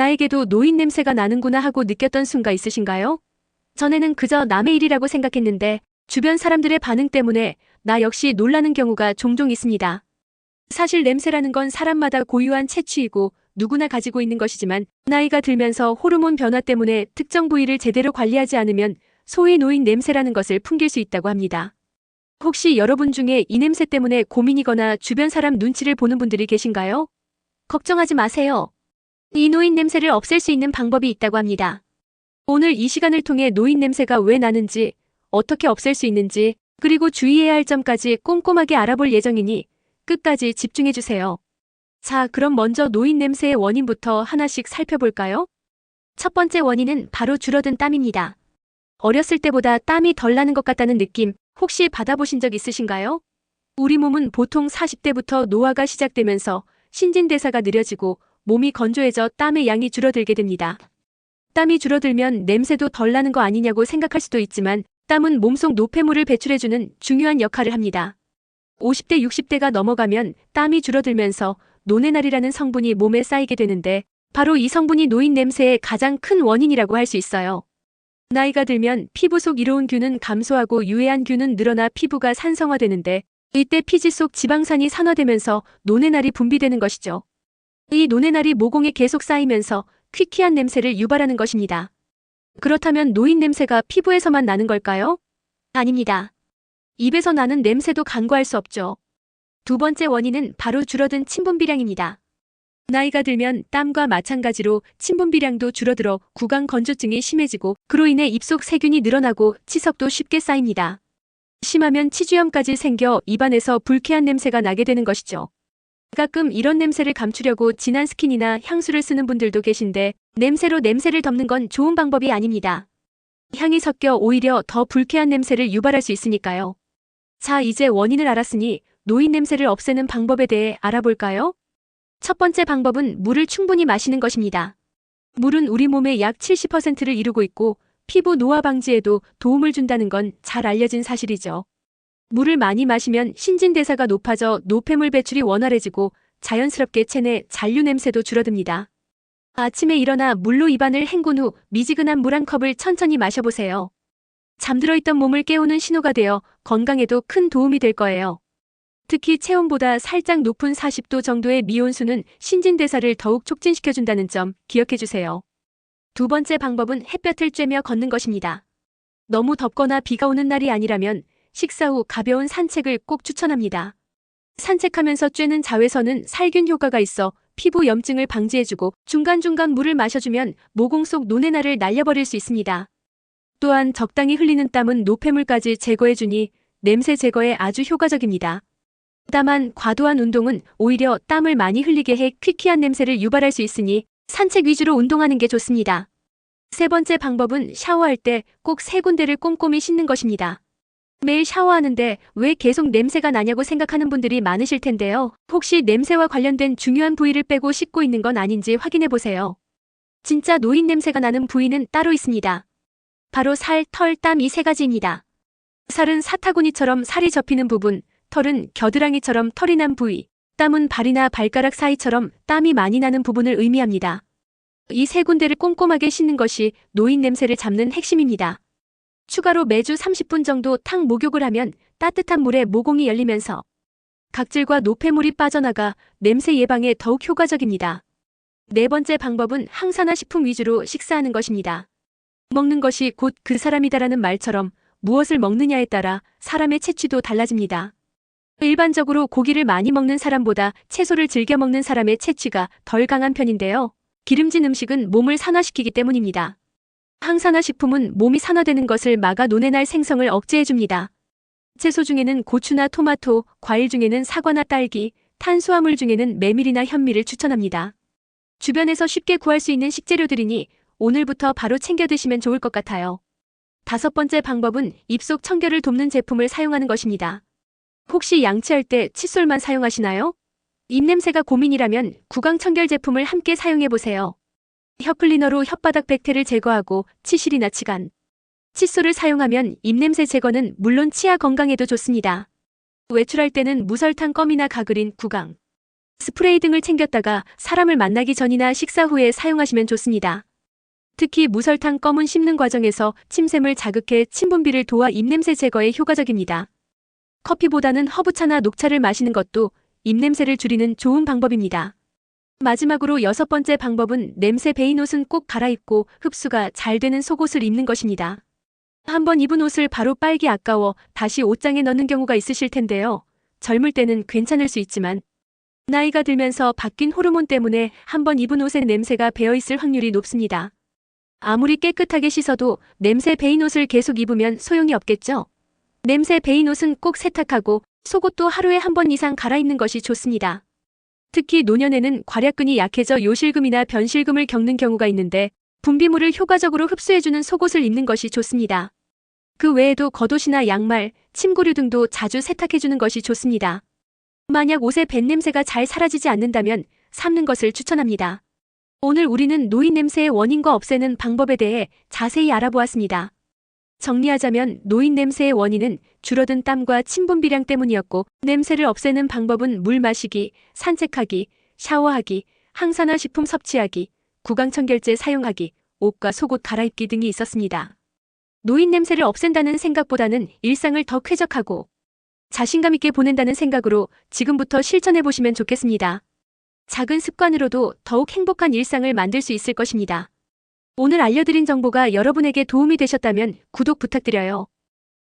나에게도 노인 냄새가 나는구나 하고 느꼈던 순간 있으신가요? 전에는 그저 남의 일이라고 생각했는데 주변 사람들의 반응 때문에 나 역시 놀라는 경우가 종종 있습니다. 사실 냄새라는 건 사람마다 고유한 체취이고 누구나 가지고 있는 것이지만 나이가 들면서 호르몬 변화 때문에 특정 부위를 제대로 관리하지 않으면 소위 노인 냄새라는 것을 풍길 수 있다고 합니다. 혹시 여러분 중에 이 냄새 때문에 고민이거나 주변 사람 눈치를 보는 분들이 계신가요? 걱정하지 마세요. 이 노인 냄새를 없앨 수 있는 방법이 있다고 합니다. 오늘 이 시간을 통해 노인 냄새가 왜 나는지, 어떻게 없앨 수 있는지, 그리고 주의해야 할 점까지 꼼꼼하게 알아볼 예정이니 끝까지 집중해주세요. 자, 그럼 먼저 노인 냄새의 원인부터 하나씩 살펴볼까요? 첫 번째 원인은 바로 줄어든 땀입니다. 어렸을 때보다 땀이 덜 나는 것 같다는 느낌 혹시 받아보신 적 있으신가요? 우리 몸은 보통 40대부터 노화가 시작되면서 신진대사가 느려지고 몸이 건조해져 땀의 양이 줄어들게 됩니다. 땀이 줄어들면 냄새도 덜 나는 거 아니냐고 생각할 수도 있지만 땀은 몸속 노폐물을 배출해주는 중요한 역할을 합니다. 50대, 60대가 넘어가면 땀이 줄어들면서 노네날이라는 성분이 몸에 쌓이게 되는데 바로 이 성분이 노인 냄새의 가장 큰 원인이라고 할 수 있어요. 나이가 들면 피부 속 이로운 균은 감소하고 유해한 균은 늘어나 피부가 산성화되는데 이때 피지 속 지방산이 산화되면서 노네날이 분비되는 것이죠. 이 노네날이 모공에 계속 쌓이면서 퀴퀴한 냄새를 유발하는 것입니다. 그렇다면 노인 냄새가 피부에서만 나는 걸까요? 아닙니다. 입에서 나는 냄새도 간과할 수 없죠. 두 번째 원인은 바로 줄어든 침분비량입니다. 나이가 들면 땀과 마찬가지로 침분비량도 줄어들어 구강 건조증이 심해지고 그로 인해 입속 세균이 늘어나고 치석도 쉽게 쌓입니다. 심하면 치주염까지 생겨 입안에서 불쾌한 냄새가 나게 되는 것이죠. 가끔 이런 냄새를 감추려고 진한 스킨이나 향수를 쓰는 분들도 계신데 냄새로 냄새를 덮는 건 좋은 방법이 아닙니다. 향이 섞여 오히려 더 불쾌한 냄새를 유발할 수 있으니까요. 자, 이제 원인을 알았으니 노인 냄새를 없애는 방법에 대해 알아볼까요? 첫 번째 방법은 물을 충분히 마시는 것입니다. 물은 우리 몸의 약 70%를 이루고 있고 피부 노화 방지에도 도움을 준다는 건 잘 알려진 사실이죠. 물을 많이 마시면 신진대사가 높아져 노폐물 배출이 원활해지고 자연스럽게 체내 잔류 냄새도 줄어듭니다. 아침에 일어나 물로 입안을 헹군 후 미지근한 물 한 컵을 천천히 마셔보세요. 잠들어 있던 몸을 깨우는 신호가 되어 건강에도 큰 도움이 될 거예요. 특히 체온보다 살짝 높은 40도 정도의 미온수는 신진대사를 더욱 촉진시켜준다는 점 기억해주세요. 두 번째 방법은 햇볕을 쬐며 걷는 것입니다. 너무 덥거나 비가 오는 날이 아니라면 식사 후 가벼운 산책을 꼭 추천합니다. 산책하면서 쬐는 자외선은 살균 효과가 있어 피부 염증을 방지해주고 중간중간 물을 마셔주면 모공 속 노네날을 날려버릴 수 있습니다. 또한 적당히 흘리는 땀은 노폐물까지 제거해주니 냄새 제거에 아주 효과적입니다. 다만 과도한 운동은 오히려 땀을 많이 흘리게 해 퀴퀴한 냄새를 유발할 수 있으니 산책 위주로 운동하는 게 좋습니다. 세 번째 방법은 샤워할 때 꼭 세 군데를 꼼꼼히 씻는 것입니다. 매일 샤워하는데 왜 계속 냄새가 나냐고 생각하는 분들이 많으실 텐데요. 혹시 냄새와 관련된 중요한 부위를 빼고 씻고 있는 건 아닌지 확인해 보세요. 진짜 노인 냄새가 나는 부위는 따로 있습니다. 바로 살, 털, 땀 이 세 가지입니다. 살은 사타구니처럼 살이 접히는 부분, 털은 겨드랑이처럼 털이 난 부위, 땀은 발이나 발가락 사이처럼 땀이 많이 나는 부분을 의미합니다. 이 세 군데를 꼼꼼하게 씻는 것이 노인 냄새를 잡는 핵심입니다. 추가로 매주 30분 정도 탕 목욕을 하면 따뜻한 물에 모공이 열리면서 각질과 노폐물이 빠져나가 냄새 예방에 더욱 효과적입니다. 네 번째 방법은 항산화 식품 위주로 식사하는 것입니다. 먹는 것이 곧 그 사람이다라는 말처럼 무엇을 먹느냐에 따라 사람의 체취도 달라집니다. 일반적으로 고기를 많이 먹는 사람보다 채소를 즐겨 먹는 사람의 체취가 덜 강한 편인데요. 기름진 음식은 몸을 산화시키기 때문입니다. 항산화 식품은 몸이 산화되는 것을 막아 노네날 생성을 억제해줍니다. 채소 중에는 고추나 토마토, 과일 중에는 사과나 딸기, 탄수화물 중에는 메밀이나 현미를 추천합니다. 주변에서 쉽게 구할 수 있는 식재료들이니 오늘부터 바로 챙겨 드시면 좋을 것 같아요. 다섯 번째 방법은 입속 청결을 돕는 제품을 사용하는 것입니다. 혹시 양치할 때 칫솔만 사용하시나요? 입냄새가 고민이라면 구강청결 제품을 함께 사용해보세요. 혀클리너로 혓바닥 백태를 제거하고 치실이나 치간, 칫솔을 사용하면 입냄새 제거는 물론 치아 건강에도 좋습니다. 외출할 때는 무설탕 껌이나 가그린 구강, 스프레이 등을 챙겼다가 사람을 만나기 전이나 식사 후에 사용하시면 좋습니다. 특히 무설탕 껌은 씹는 과정에서 침샘을 자극해 침분비를 도와 입냄새 제거에 효과적입니다. 커피보다는 허브차나 녹차를 마시는 것도 입냄새를 줄이는 좋은 방법입니다. 마지막으로 6번째 방법은 냄새 배인 옷은 꼭 갈아입고 흡수가 잘 되는 속옷을 입는 것입니다. 한번 입은 옷을 바로 빨기 아까워 다시 옷장에 넣는 경우가 있으실 텐데요. 젊을 때는 괜찮을 수 있지만 나이가 들면서 바뀐 호르몬 때문에 한번 입은 옷에 냄새가 배어있을 확률이 높습니다. 아무리 깨끗하게 씻어도 냄새 배인 옷을 계속 입으면 소용이 없겠죠? 냄새 배인 옷은 꼭 세탁하고 속옷도 하루에 한 번 이상 갈아입는 것이 좋습니다. 특히 노년에는 괄약근이 약해져 요실금이나 변실금을 겪는 경우가 있는데 분비물을 효과적으로 흡수해주는 속옷을 입는 것이 좋습니다. 그 외에도 겉옷이나 양말, 침구류 등도 자주 세탁해주는 것이 좋습니다. 만약 옷의 밴 냄새가 잘 사라지지 않는다면 삶는 것을 추천합니다. 오늘 우리는 노인 냄새의 원인과 없애는 방법에 대해 자세히 알아보았습니다. 정리하자면 노인 냄새의 원인은 줄어든 땀과 침분비량 때문이었고 냄새를 없애는 방법은 물 마시기, 산책하기, 샤워하기, 항산화 식품 섭취하기, 구강청결제 사용하기, 옷과 속옷 갈아입기 등이 있었습니다. 노인 냄새를 없앤다는 생각보다는 일상을 더 쾌적하고 자신감 있게 보낸다는 생각으로 지금부터 실천해 보시면 좋겠습니다. 작은 습관으로도 더욱 행복한 일상을 만들 수 있을 것입니다. 오늘 알려드린 정보가 여러분에게 도움이 되셨다면 구독 부탁드려요.